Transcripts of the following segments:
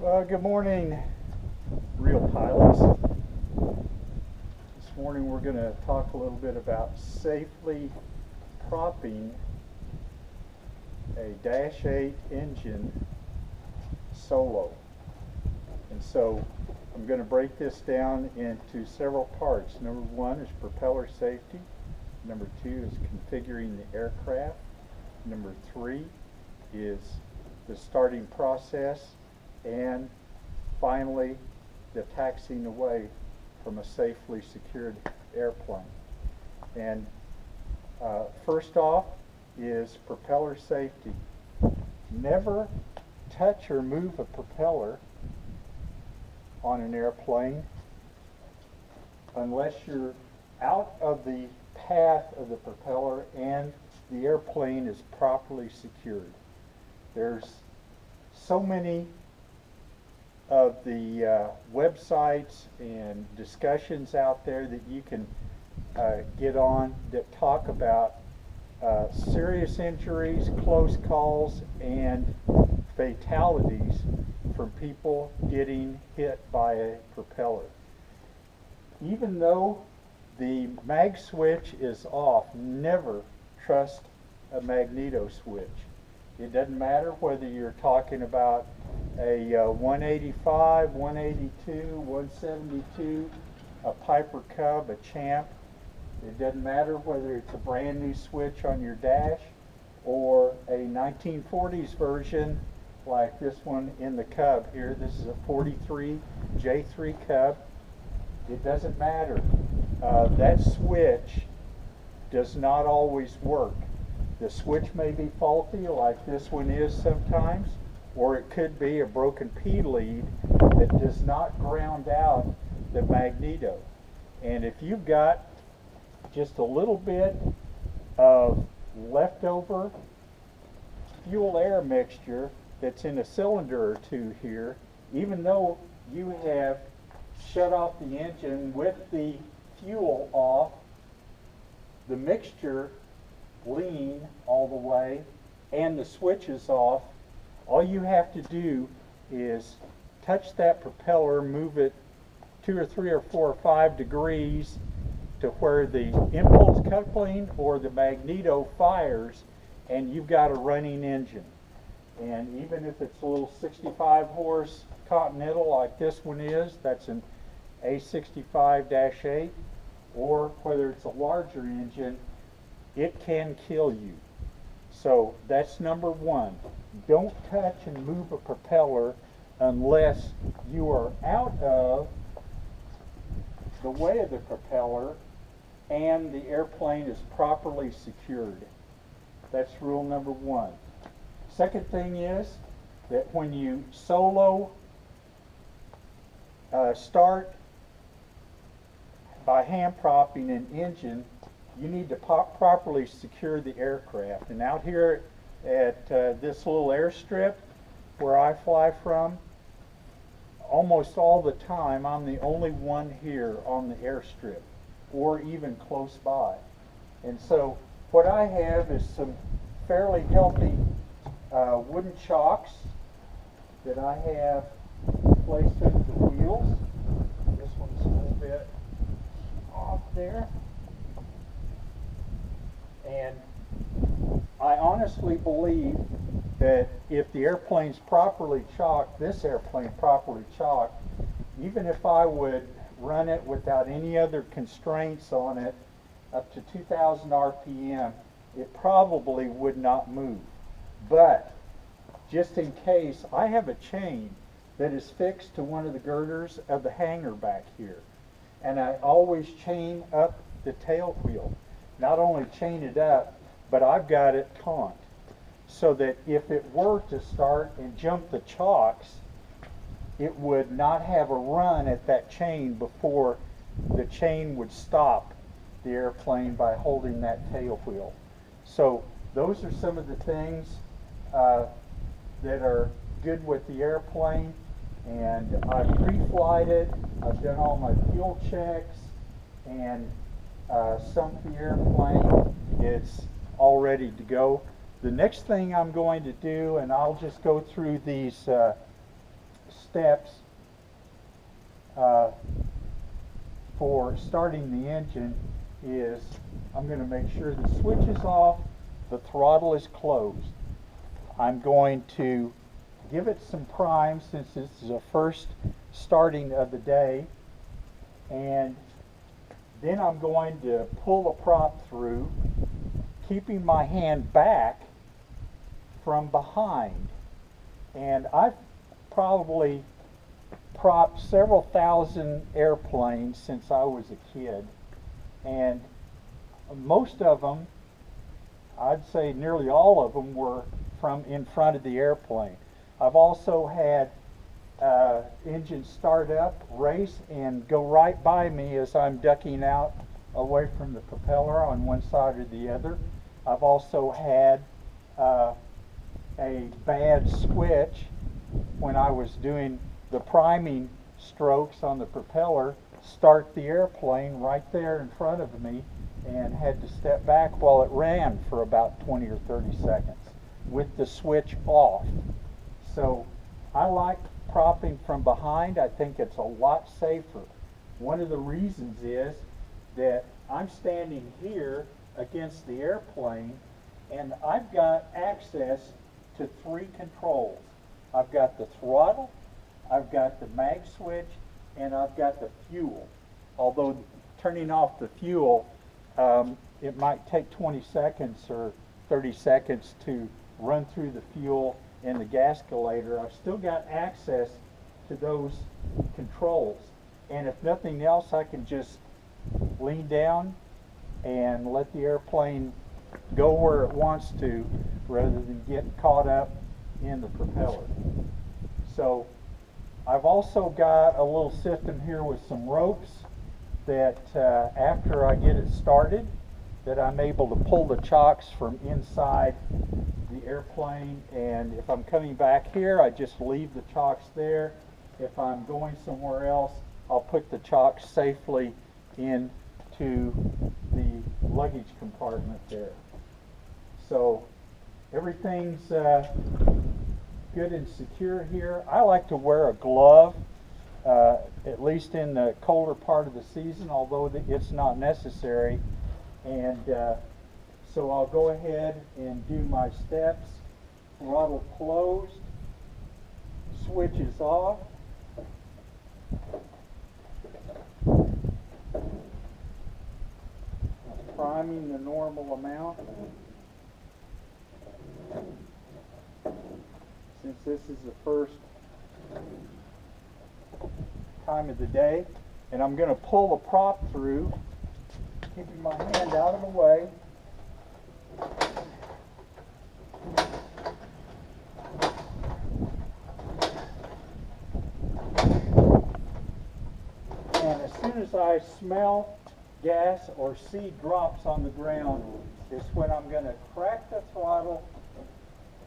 Good morning, real pilots. This morning we're going to talk a little bit about safely propping a Dash 8 engine solo. And so I'm going to break this down into several parts. Number one is propeller safety. Number two is configuring the aircraft. Number three is the starting process. And finally, the taxiing away from a safely secured airplane. And first off is propeller safety. Never touch or move a propeller on an airplane unless you're out of the path of the propeller and the airplane is properly secured. There's so many of the websites and discussions out there that you can get on that talk about serious injuries, close calls, and fatalities from people getting hit by a propeller. Even though the mag switch is off, never trust a magneto switch. It doesn't matter whether you're talking about a 185, 182, 172, a Piper Cub, a Champ. It doesn't matter whether it's a brand new switch on your dash or a 1940s version like this one in the Cub here. This is a 43 J3 Cub. It doesn't matter. That switch does not always work. The switch may be faulty like this one is sometimes, or it could be a broken P lead that does not ground out the magneto. And if you've got just a little bit of leftover fuel air mixture that's in a cylinder or two here, even though you have shut off the engine with the fuel off, the mixture lean all the way and the switch is off, all you have to do is touch that propeller, move it 2 or 3 or 4 or 5 degrees to where the impulse coupling or the magneto fires, and you've got a running engine. And even if it's a little 65 horse Continental like this one is, that's an A65-8, or whether it's a larger engine, it can kill you. So that's number one. Don't touch and move a propeller unless you are out of the way of the propeller and the airplane is properly secured. That's rule number one. Second thing is that when you solo start by hand propping an engine, you need to properly secure the aircraft. And out here at this little airstrip where I fly from, almost all the time I'm the only one here on the airstrip or even close by. And so what I have is some fairly healthy wooden chocks that I have placed under the wheels. This one's a little bit off there. And I honestly believe that if the airplane's properly chalked, this airplane properly chalked, even if I would run it without any other constraints on it up to 2,000 RPM, it probably would not move. But just in case, I have a chain that is fixed to one of the girders of the hanger back here. And I always chain up the tail wheel. Not only chain it up, but I've got it taut, so that if it were to start and jump the chocks, it would not have a run at that chain before the chain would stop the airplane by holding that tail wheel. So those are some of the things that are good with the airplane. And I've pre-flight it, I've done all my fuel checks, and sunk the airplane. It's all ready to go. The next thing I'm going to do, and I'll just go through these steps for starting the engine is I'm going to make sure the switch is off, the throttle is closed. I'm going to give it some prime since this is the first starting of the day, and then I'm going to pull the prop through, keeping my hand back from behind. And I've probably propped several thousand airplanes since I was a kid, and most of them, I'd say nearly all of them, were from in front of the airplane. I've also had engines start up, race, and go right by me as I'm ducking out away from the propeller on one side or the other. I've also had a bad switch when I was doing the priming strokes on the propeller, start the airplane right there in front of me, and had to step back while it ran for about 20 or 30 seconds with the switch off. So I like propping from behind. I think it's a lot safer. One of the reasons is that I'm standing here against the airplane, and I've got access to 3 controls. I've got the throttle, I've got the mag switch, and I've got the fuel. Although turning off the fuel, it might take 20 seconds or 30 seconds to run through the fuel and the gasculator. I've still got access to those controls. And if nothing else, I can just lean down and let the airplane go where it wants to rather than get caught up in the propeller. So I've also got a little system here with some ropes that after I get it started, that I'm able to pull the chocks from inside the airplane, and if I'm coming back here, I just leave the chocks there. If I'm going somewhere else, I'll put the chocks safely into the luggage compartment there. So everything's good and secure here. I like to wear a glove, at least in the colder part of the season, although it's not necessary. And so I'll go ahead and do my steps. Throttle closed, switch is off. Priming the normal amount. Since this is the first time of the day, and I'm going to pull the prop through, keeping my hand out of the way. And as soon as I smell gas or see drops on the ground is when I'm going to crack the throttle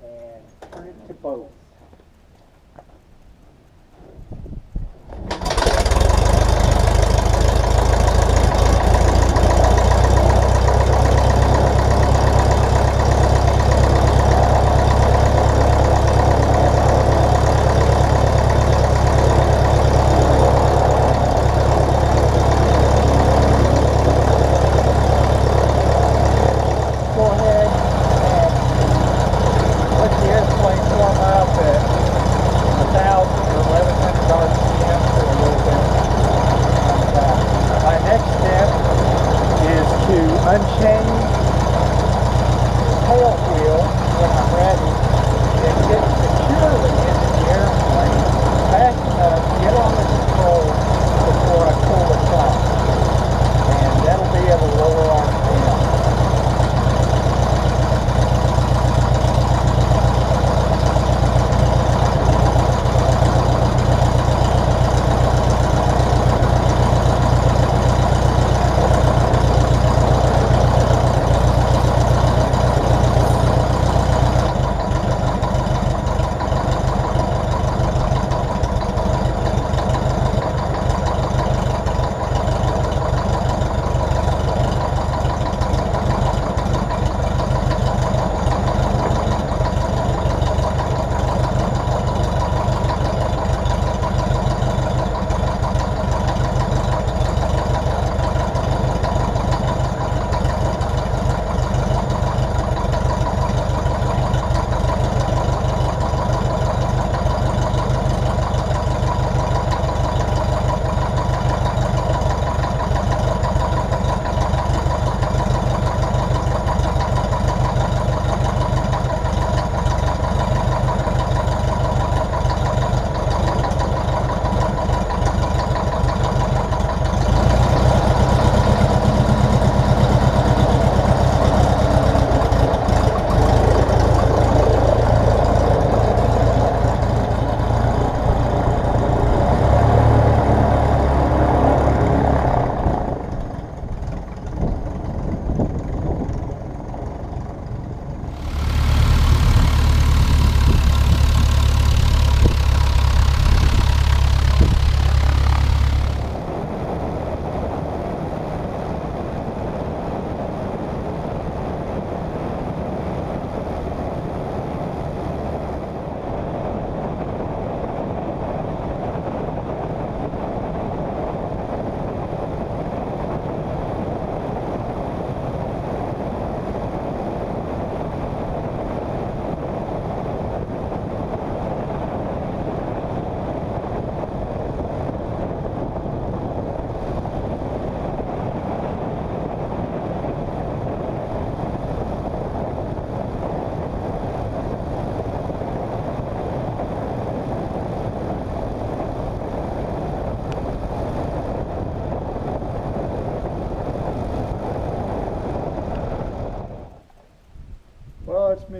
and turn it to both.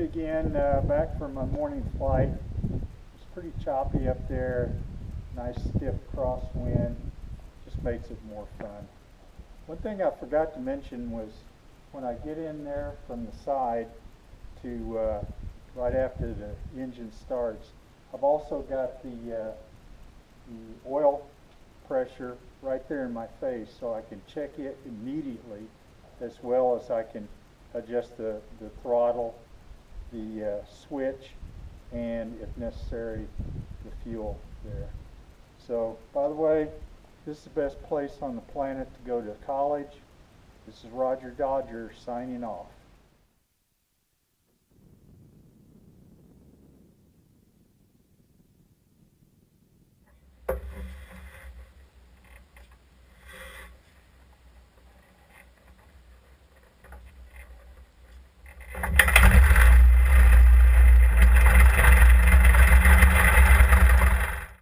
again, back from my morning flight. It's pretty choppy up there, nice stiff crosswind, just makes it more fun. One thing I forgot to mention was when I get in there from the side to right after the engine starts, I've also got the oil pressure right there in my face, so I can check it immediately, as well as I can adjust the throttle, the switch, and if necessary the fuel there. So, by the way, this is the best place on the planet to go to college. This is Roger Dodger signing off.